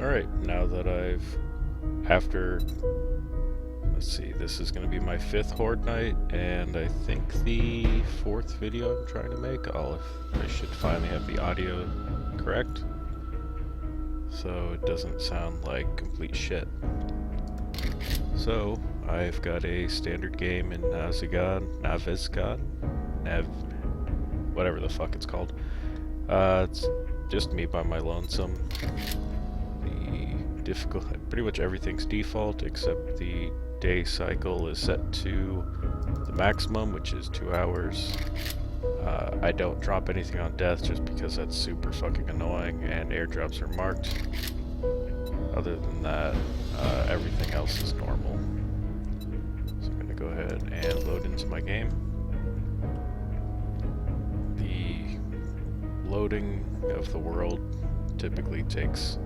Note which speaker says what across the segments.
Speaker 1: Alright, now that after, let's see, this is going to be my 5th Horde night, and I think the 4th video I'm trying to make, I should finally have the audio correct, so it doesn't sound like complete shit. So, I've got a standard game in Navezgad, whatever the fuck it's called. It's just me by my lonesome. The difficulty, pretty much everything's default except the day cycle is set to the maximum, which is 2 hours. I don't drop anything on death just because that's super fucking annoying, and airdrops are marked. Other than that, everything else is normal. So I'm gonna go ahead and load into my game. The loading of the world typically takes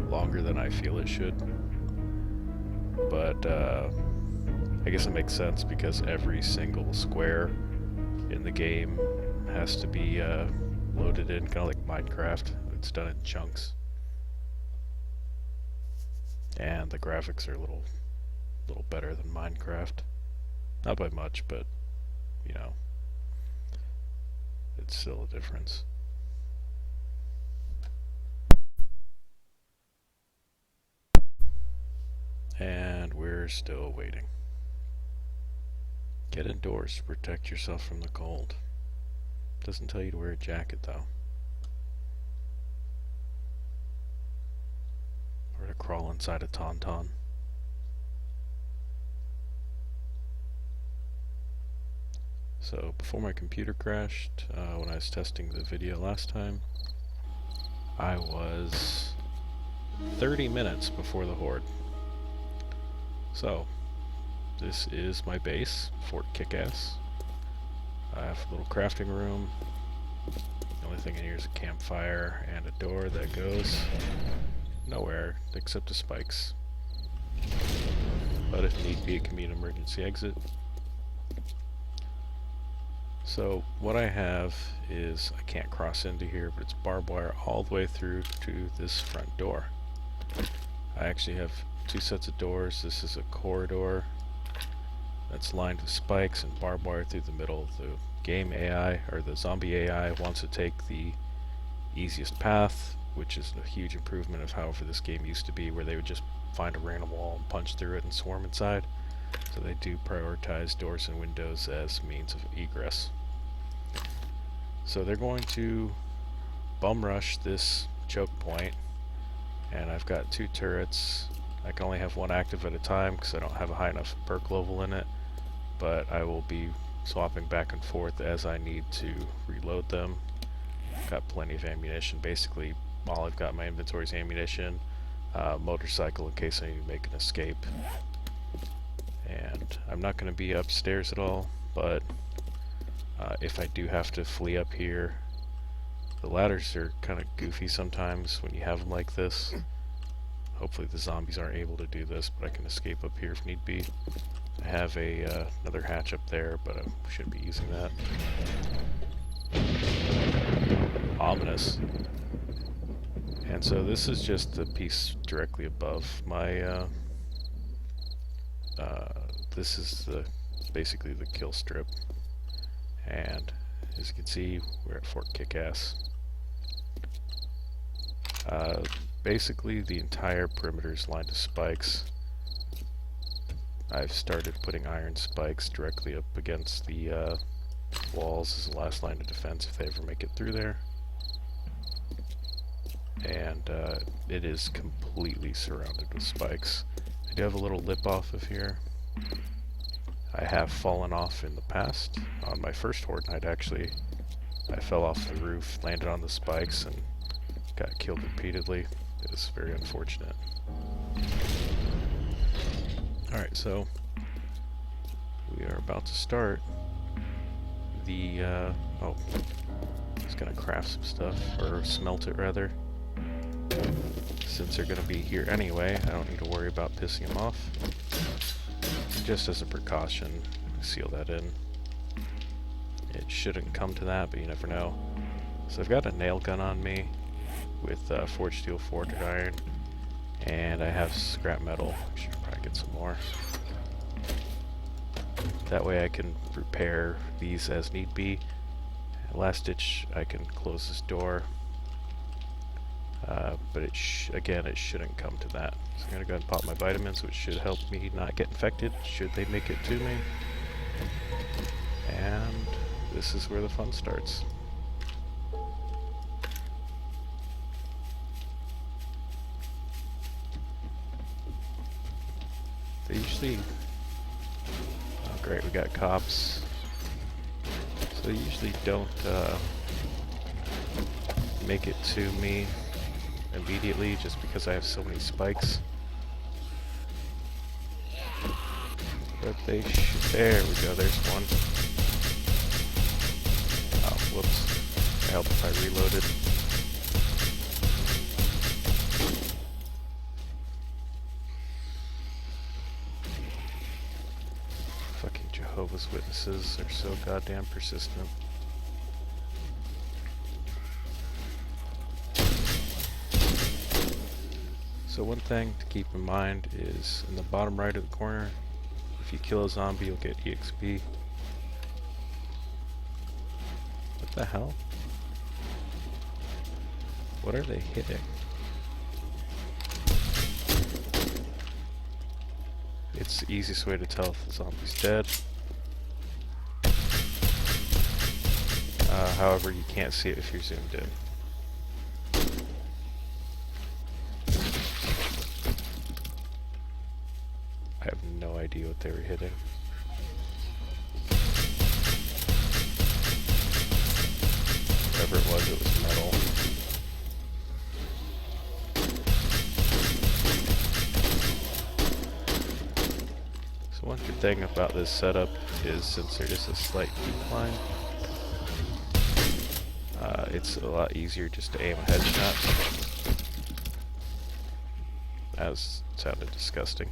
Speaker 1: longer than I feel it should, but I guess it makes sense because every single square in the game has to be loaded in, kind of like Minecraft. It's done in chunks, and the graphics are a little better than Minecraft. Not by much, but you know, it's still a difference. And we're still waiting. Get indoors to protect yourself from the cold. Doesn't tell you to wear a jacket though. Or to crawl inside a tauntaun. So before my computer crashed, when I was testing the video last time, I was 30 minutes before the Horde. So, this is my base, Fort Kickass. I have a little crafting room. The only thing in here is a campfire and a door that goes nowhere except to spikes. But if need be, it can be an emergency exit. So, what I have is, I can't cross into here, but it's barbed wire all the way through to this front door. I actually have 2 sets of doors. This is a corridor that's lined with spikes and barbed wire through the middle. The game AI, or the zombie AI, wants to take the easiest path, which is a huge improvement of however this game used to be, where they would just find a random wall and punch through it and swarm inside. So they do prioritize doors and windows as means of egress. So they're going to bum rush this choke point, and I've got 2 turrets. I can only have 1 active at a time because I don't have a high enough perk level in it, but I will be swapping back and forth as I need to reload them. Got plenty of ammunition. Basically, all I've got in my inventory is ammunition, motorcycle in case I need to make an escape. And I'm not going to be upstairs at all, but if I do have to flee up here, the ladders are kind of goofy sometimes when you have them like this. Hopefully the zombies aren't able to do this, but I can escape up here if need be. I have another hatch up there, but I shouldn't be using that. Ominous. And so this is just the piece directly above my, this is basically the kill strip. And as you can see, we're at Fort Kickass. Basically, the entire perimeter is lined with spikes. I've started putting iron spikes directly up against the walls as the last line of defense if they ever make it through there. And it is completely surrounded with spikes. I do have a little lip off of here. I have fallen off in the past. On my first Horde night, actually, I fell off the roof, landed on the spikes, and got killed repeatedly. It was very unfortunate. Alright, so we are about to start the, oh, just gonna craft some stuff, or smelt it rather. Since they're gonna be here anyway, I don't need to worry about pissing them off. Just as a precaution, seal that in. It shouldn't come to that, but you never know. So I've got a nail gun on me with forged steel, forged iron, And I have scrap metal. I should probably get some more. That way I can repair these as need be. Last ditch, I can close this door. But again, it shouldn't come to that. So I'm going to go ahead and pop my vitamins, which should help me not get infected, should they make it to me. And this is where the fun starts. They usually... Oh great, we got cops. So they usually don't make it to me immediately just because I have so many spikes. But they should... There we go, there's one. Oh, whoops. I helped if I reloaded. Fucking Jehovah's Witnesses are so goddamn persistent. So one thing to keep in mind is in the bottom right of the corner, if you kill a zombie you'll get EXP. What the hell? What are they hitting? It's the easiest way to tell if the zombie's dead. However, you can't see it if you're zoomed in. I have no idea what they were hitting. Whatever it was metal. So one good thing about this setup is since there is a slight decline, it's a lot easier just to aim a headshot. That sounded disgusting.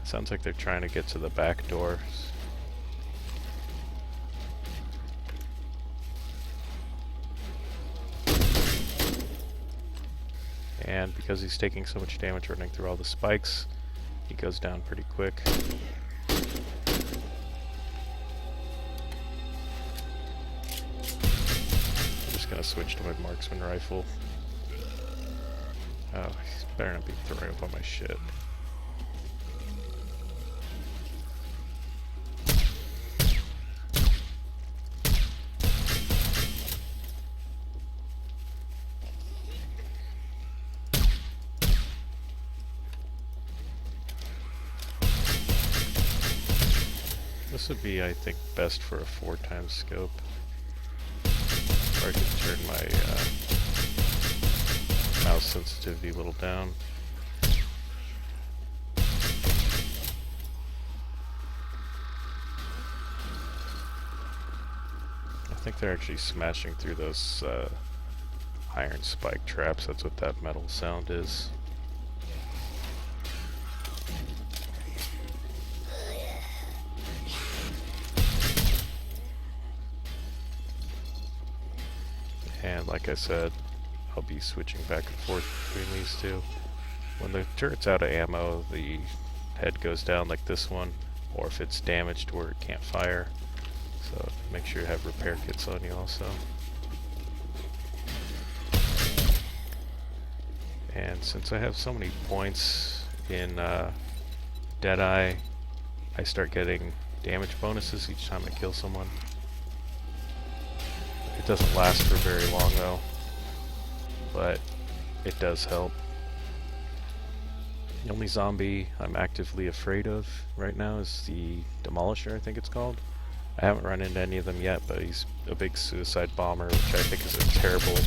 Speaker 1: Sounds like they're trying to get to the back door. And because he's taking so much damage running through all the spikes, he goes down pretty quick. I'm just gonna switch to my marksman rifle. Oh, he better not be throwing up on my shit. This would be, I think, best for a 4x scope. Or I could turn my mouse sensitivity a little down. I think they're actually smashing through those iron spike traps. That's what that metal sound is. And like I said, I'll be switching back and forth between these two. When the turret's out of ammo, the head goes down like this one, or if it's damaged where it can't fire. So make sure you have repair kits on you also. And since I have so many points in Deadeye, I start getting damage bonuses each time I kill someone. It doesn't last for very long though, but it does help. The only zombie I'm actively afraid of right now is the Demolisher, I think it's called. I haven't run into any of them yet, but he's a big suicide bomber, which I think is a terrible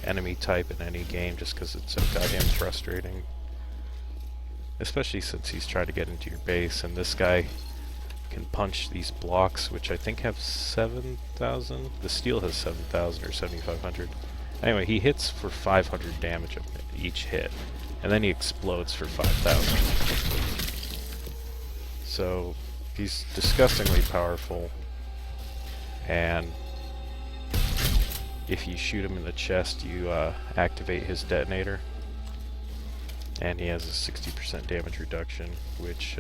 Speaker 1: enemy type in any game just because it's so goddamn frustrating. Especially since he's trying to get into your base, and this guy can punch these blocks, which I think have 7,000. The steel has 7,000 or 7,500. Anyway, he hits for 500 damage each hit, and then he explodes for 5,000. So he's disgustingly powerful, and if you shoot him in the chest, you activate his detonator. And he has a 60% damage reduction, which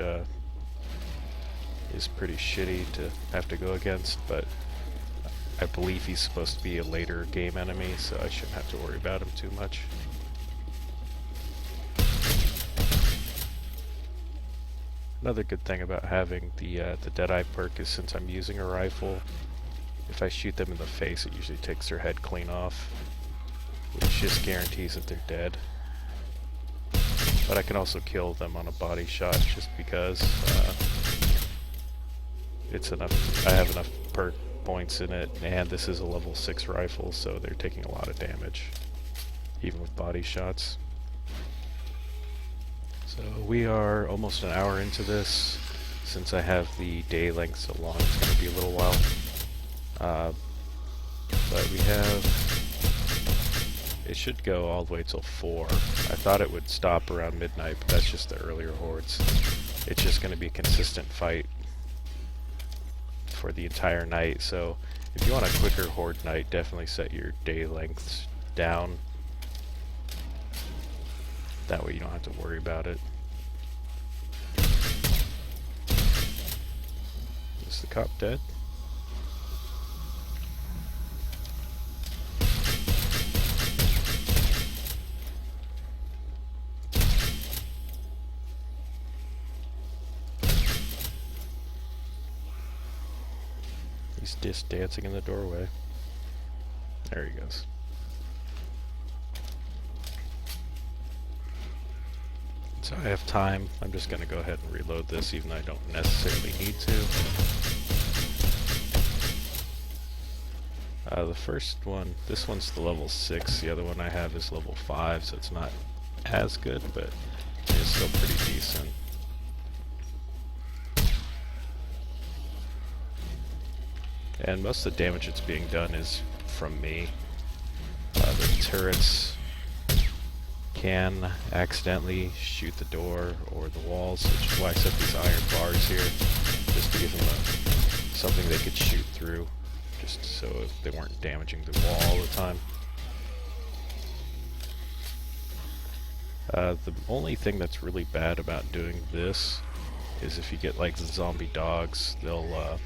Speaker 1: is pretty shitty to have to go against, but I believe he's supposed to be a later game enemy, so I shouldn't have to worry about him too much. Another good thing about having the Deadeye perk is since I'm using a rifle, if I shoot them in the face, it usually takes their head clean off, which just guarantees that they're dead. But I can also kill them on a body shot just because it's enough. I have enough perk points in it, and this is a level 6 rifle, so they're taking a lot of damage, even with body shots. So we are almost an hour into this. Since I have the day length so long, it's going to be a little while. But we have... It should go all the way till 4. I thought it would stop around midnight, but that's just the earlier hordes. It's just going to be a consistent fight for the entire night, so if you want a quicker horde night, definitely set your day lengths down. That way you don't have to worry about it. Is the cop dead? He's just dancing in the doorway. There he goes. So I have time. I'm just going to go ahead and reload this, even though I don't necessarily need to. The first one, this one's the level 6. The other one I have is level 5, so it's not as good, but it's still pretty decent. And most of the damage that's being done is from me. The turrets can accidentally shoot the door or the walls, which is why I set these iron bars here, just to give them something they could shoot through, just so they weren't damaging the wall all the time. The only thing that's really bad about doing this is if you get like the zombie dogs, they'll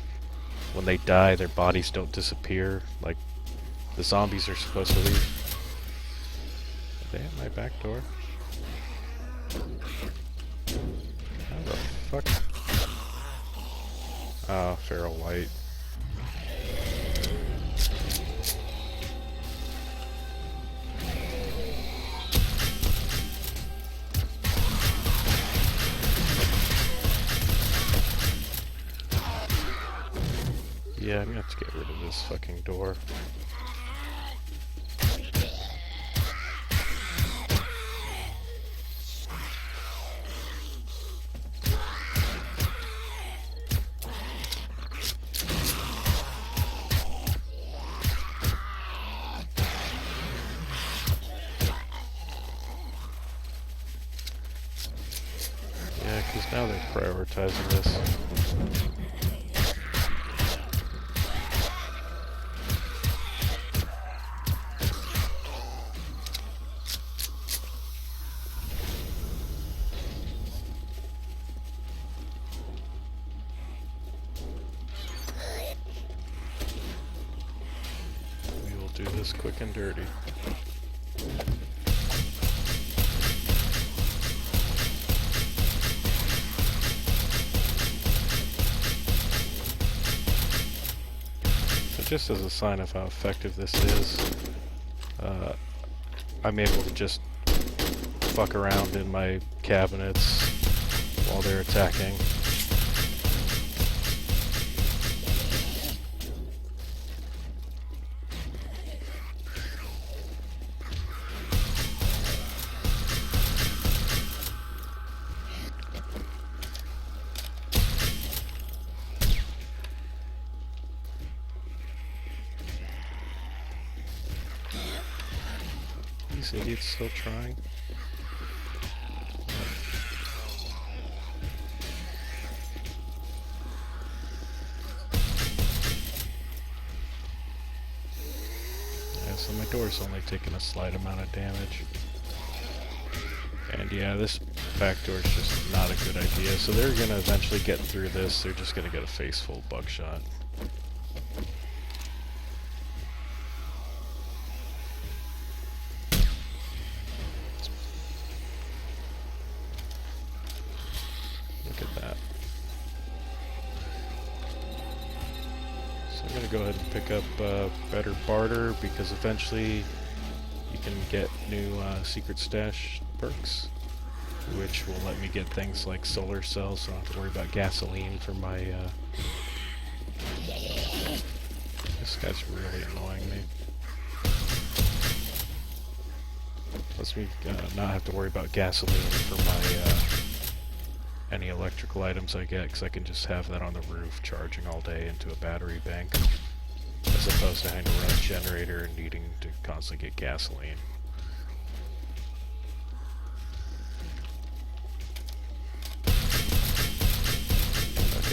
Speaker 1: when they die, their bodies don't disappear like the zombies are supposed to leave. Are they at my back door? How the fuck? Ah, feral white. Yeah, I'm gonna have to get rid of this fucking door. Yeah, because now they're prioritizing this. We will do this quick and dirty. Just as a sign of how effective this is, I'm able to just fuck around in my cabinets while they're attacking. These idiots still trying. Yeah, so my door's only taking a slight amount of damage. And Yeah, this back door is just not a good idea. So they're gonna eventually get through this. They're just gonna get a face full buckshot. Look at that. So I'm gonna go ahead and pick up better barter because eventually you can get new secret stash perks, which will let me get things like solar cells, so I don't have to worry about gasoline for my, This guy's really annoying me. Lets me not have to worry about gasoline for my, any electrical items I get, because I can just have that on the roof charging all day into a battery bank, as opposed to having to run a generator and needing to constantly get gasoline.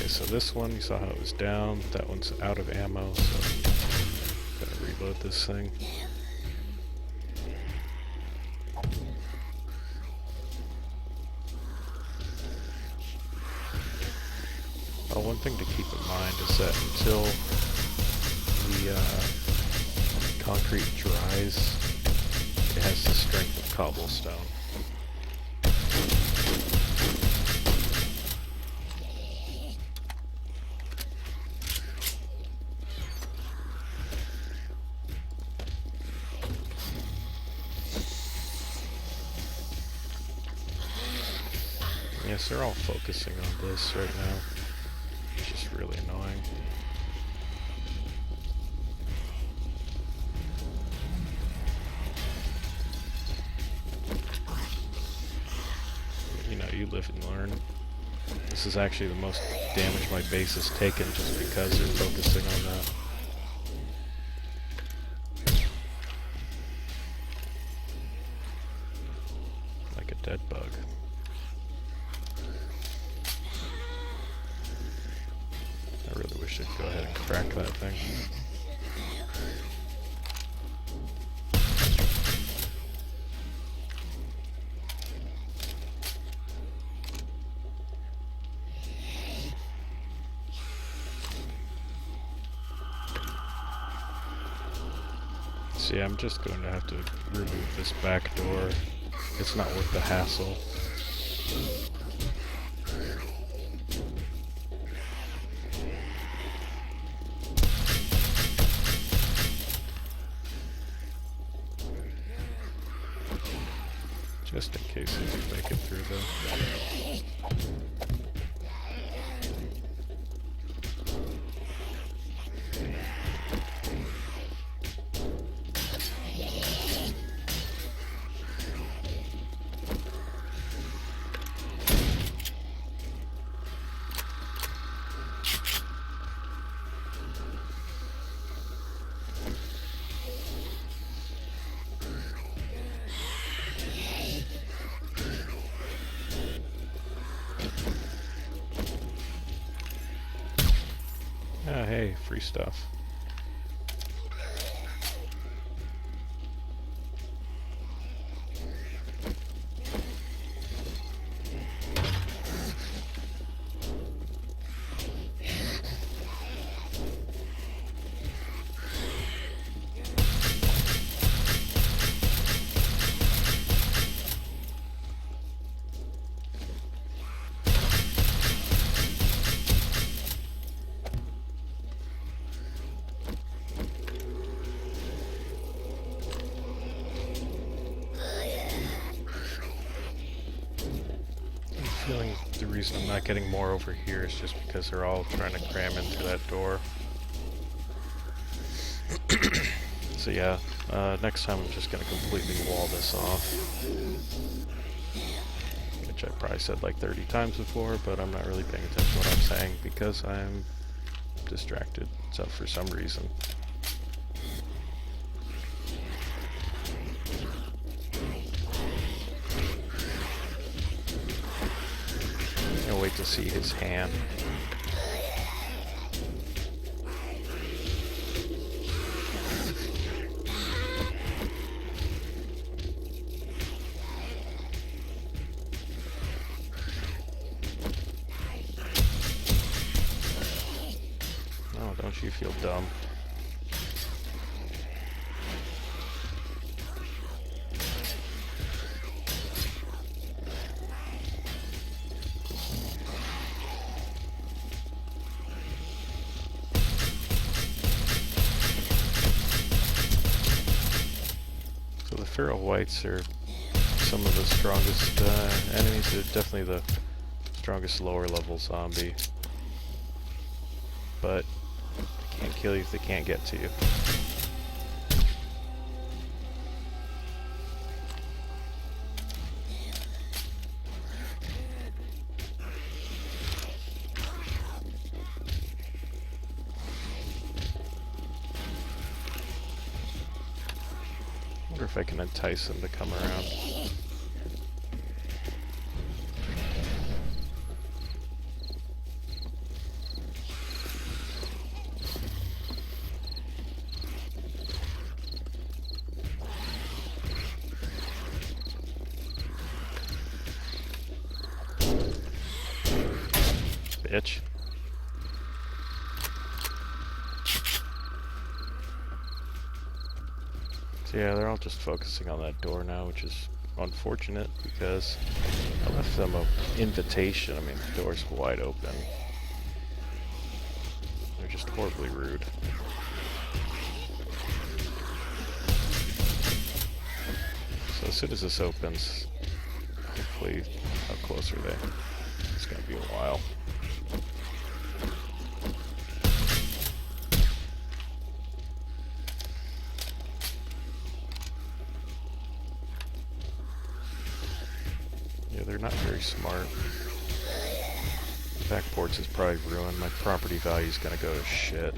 Speaker 1: So this one, you saw how it was down. That one's out of ammo, so gotta reload this thing. Oh, one thing to keep in mind is that until the concrete dries, it has the strength of cobblestone. Yes, they're all focusing on this right now. It's just really annoying. You know, you live and learn. This is actually the most damage my base has taken just because they're focusing on that. Like a dead bug. I really wish I'd go ahead and crack that thing. So yeah, I'm just going to have to remove this back door. It's not worth the hassle. Just in case they do make it through though. Ah, hey, free stuff. Feeling the reason I'm not getting more over here is just because they're all trying to cram into that door. So yeah, next time I'm just going to completely wall this off. Which I probably said like 30 times before, but I'm not really paying attention to what I'm saying because I'm distracted, so for some reason. I'll wait to see his hand. Makes you feel dumb. So the feral whites are some of the strongest enemies. They're definitely the strongest lower level zombie. But they can't kill you if they can't get to you. I wonder if I can entice them to come around. Bitch. So yeah, they're all just focusing on that door now, which is unfortunate because I left them an invitation. I mean, the door's wide open. They're just horribly rude. So as soon as this opens, hopefully, how close are they? It's gonna be a while. Yeah, they're not very smart. Back porch is probably ruined. My property value is gonna go to shit.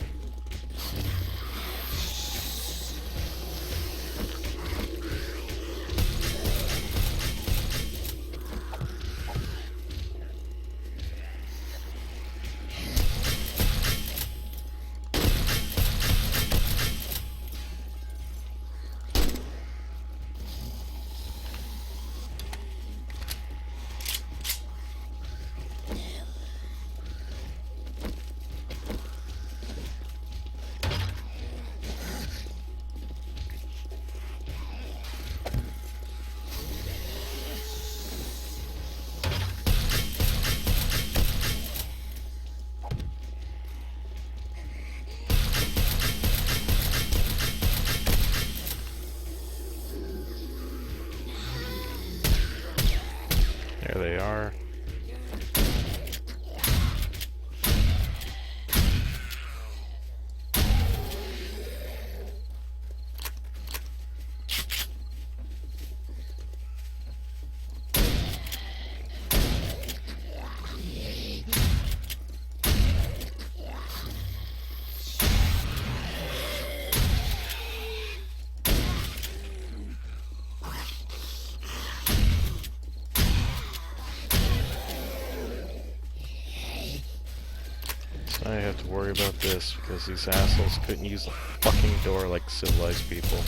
Speaker 1: There they are. I have to worry about this because these assholes couldn't use the fucking door like civilized people.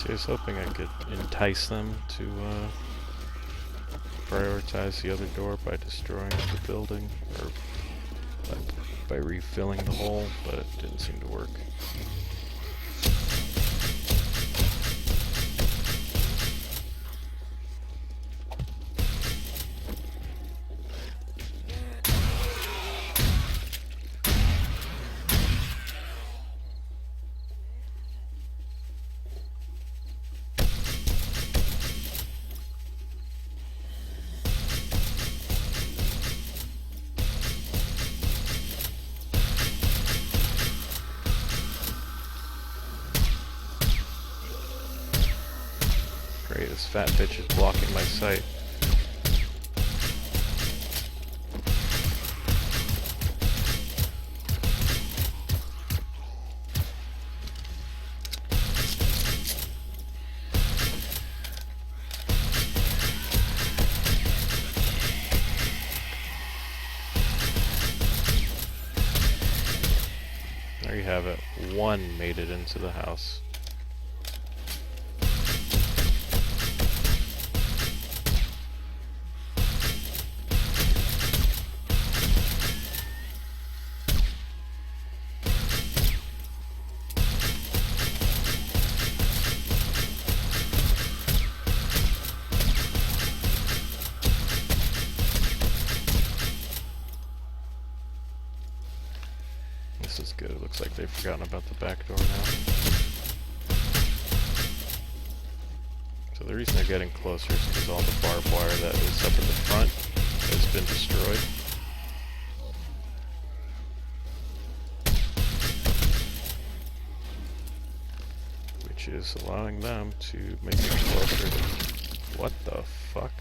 Speaker 1: See, I was hoping I could entice them to prioritize the other door by destroying the building, or by refilling the hole, but it didn't seem to work. Great, this fat bitch is blocking my sight. There you have it. One made it into the house. This is good. It looks like they've forgotten about the back door now. So the reason they're getting closer is because all the barbed wire that was up in the front has been destroyed. Which is allowing them to make it closer. What the fuck?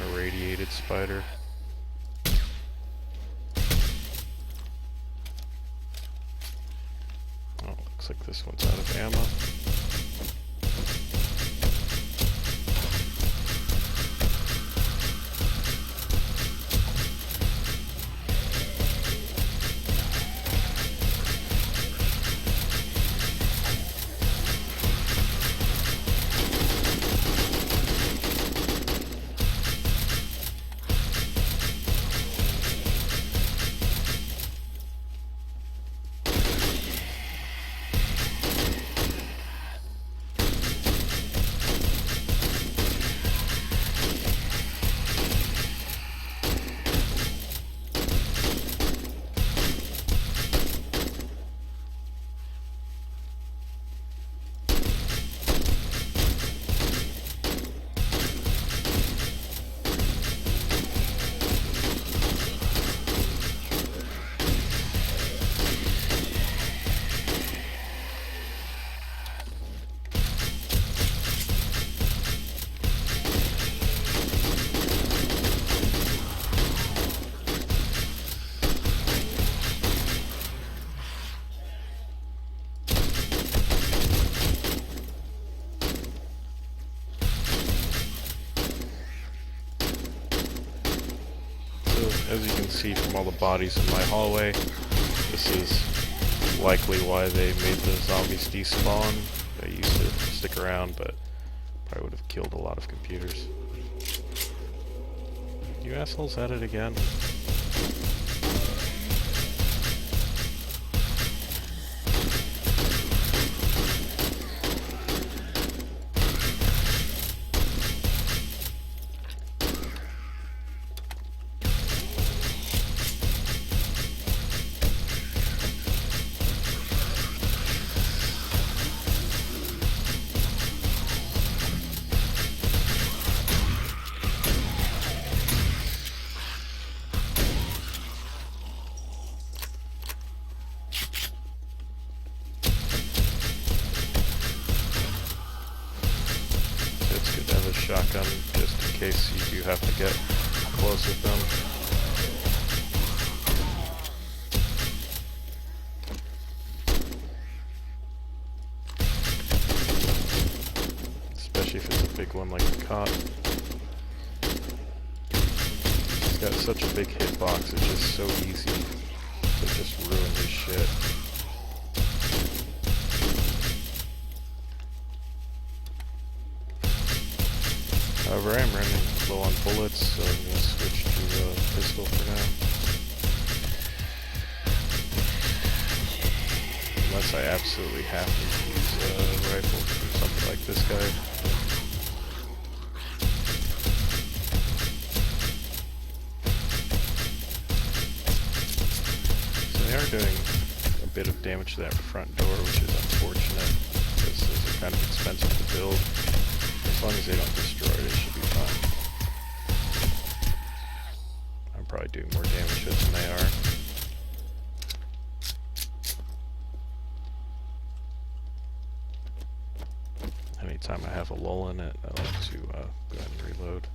Speaker 1: An irradiated spider. Oh, looks like this one's out of ammo. As you can see from all the bodies in my hallway, this is likely why they made the zombies despawn. They used to stick around, but probably would have killed a lot of computers. You assholes at it again? have to get close with them. Especially if it's a big one like the cop. He's got such a big hitbox, it's just so easy to just ruin his shit. However, I am running low on bullets, so I'm going to switch to pistol for now. Unless I absolutely have to use a rifle for something like this guy. So they are doing a bit of damage to that front door, which is unfortunate, because those are kind of expensive to build. As long as they don't destroy it, it should be fine. I'm probably doing more damage to it than they are. Anytime I have a lull in it, I like to go ahead and reload.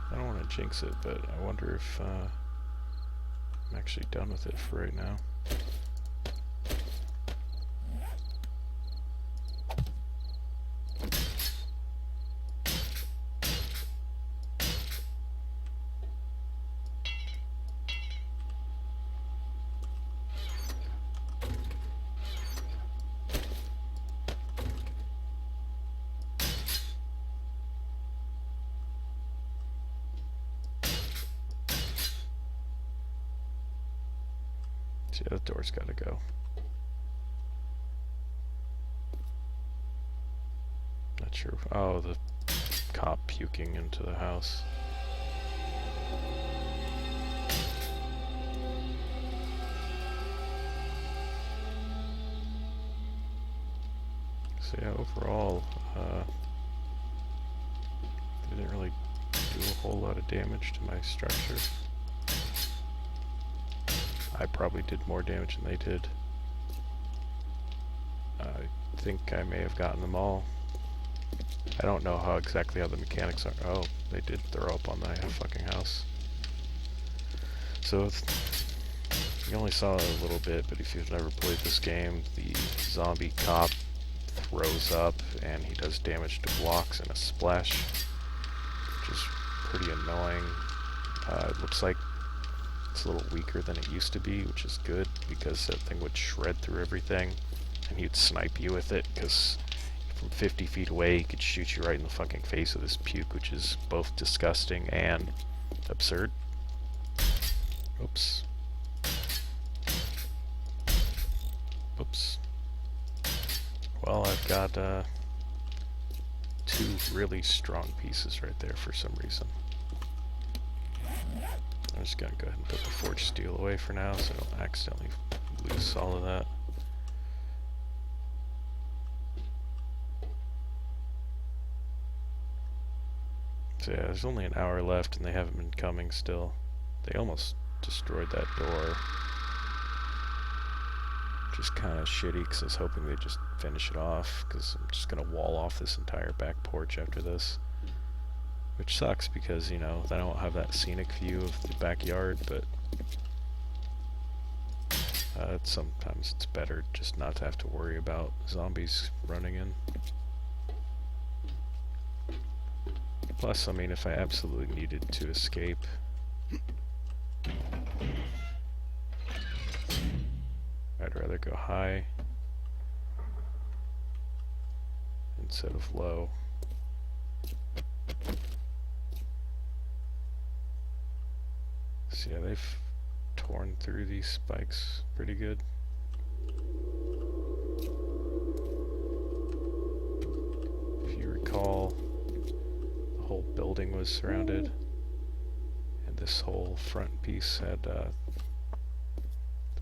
Speaker 1: I don't want to jinx it, but I wonder if I'm actually done with it for right now. Yeah, the door's gotta go. Not sure. Oh, the cop puking into the house. So yeah, overall, didn't really do a whole lot of damage to my structure. I probably did more damage than they did. I think I may have gotten them all. I don't know how exactly how the mechanics are. Oh, they did throw up on the fucking house. So you only saw a little bit, but if you've never played this game, the zombie cop throws up and he does damage to blocks in a splash, which is pretty annoying. It looks like it's a little weaker than it used to be, which is good, because that thing would shred through everything, and he'd snipe you with it, because from 50 feet away he could shoot you right in the fucking face with his puke, which is both disgusting and absurd. Oops. Oops. Well, I've got two really strong pieces right there for some reason. I'm just gonna go ahead and put the forged steel away for now so I don't accidentally lose all of that. So yeah, there's only an hour left and they haven't been coming still. They almost destroyed that door. Which is kind of shitty because I was hoping they'd just finish it off, because I'm just gonna wall off this entire back porch after this. Which sucks because, you know, I don't have that scenic view of the backyard, but sometimes it's better just not to have to worry about zombies running in. Plus, I mean, if I absolutely needed to escape, I'd rather go high instead of low. So yeah, they've torn through these spikes pretty good. If you recall, the whole building was surrounded, and this whole front piece had the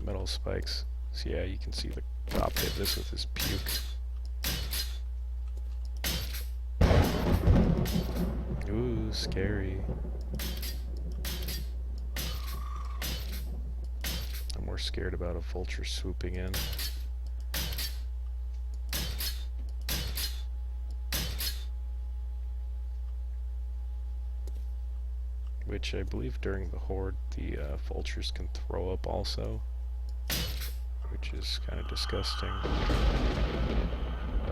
Speaker 1: metal spikes. So yeah, you can see the cop hit this with his puke. Ooh, scary. more scared about a vulture swooping in. Which I believe during the Horde the vultures can throw up also, which is kind of disgusting.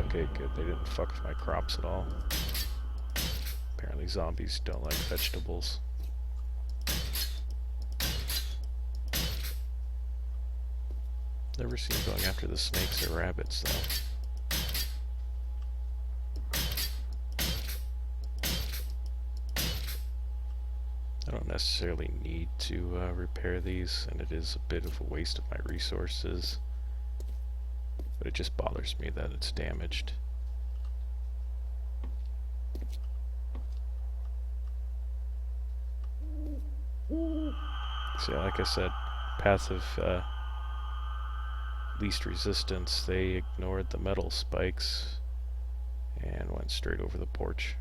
Speaker 1: Okay, good, they didn't fuck with my crops at all. Apparently zombies don't like vegetables. Never seen going after the snakes or rabbits though. I don't necessarily need to repair these, and it is a bit of a waste of my resources. But it just bothers me that it's damaged. So like I said, path of least resistance, they ignored the metal spikes and went straight over the porch.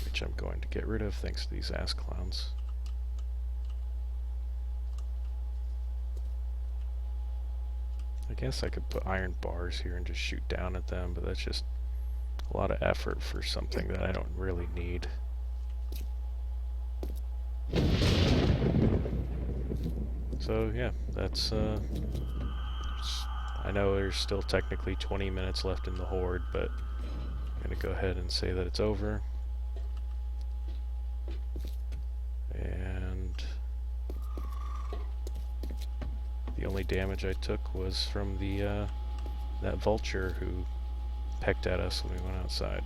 Speaker 1: Which I'm going to get rid of thanks to these ass clowns. I guess I could put iron bars here and just shoot down at them, but that's just a lot of effort for something that I don't really need. So yeah, that's I know there's still technically 20 minutes left in the Horde, but I'm gonna go ahead and say that it's over. And the only damage I took was from the that vulture who pecked at us when we went outside.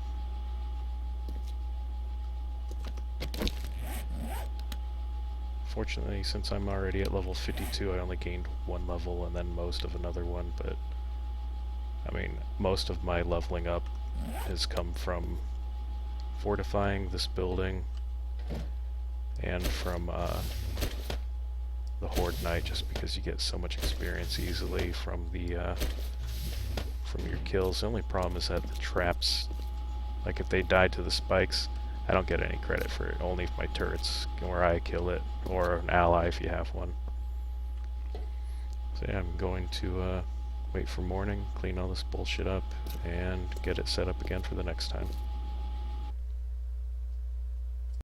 Speaker 1: Fortunately, since I'm already at level 52, I only gained one level and then most of another one, but I mean, most of my leveling up has come from fortifying this building and from the Horde Knight, just because you get so much experience easily from the from your kills. The only problem is that the traps, like if they die to the spikes, I don't get any credit for it, only if my turrets or I kill it, or an ally if you have one. So yeah, I'm going to wait for morning, clean all this bullshit up, and get it set up again for the next time.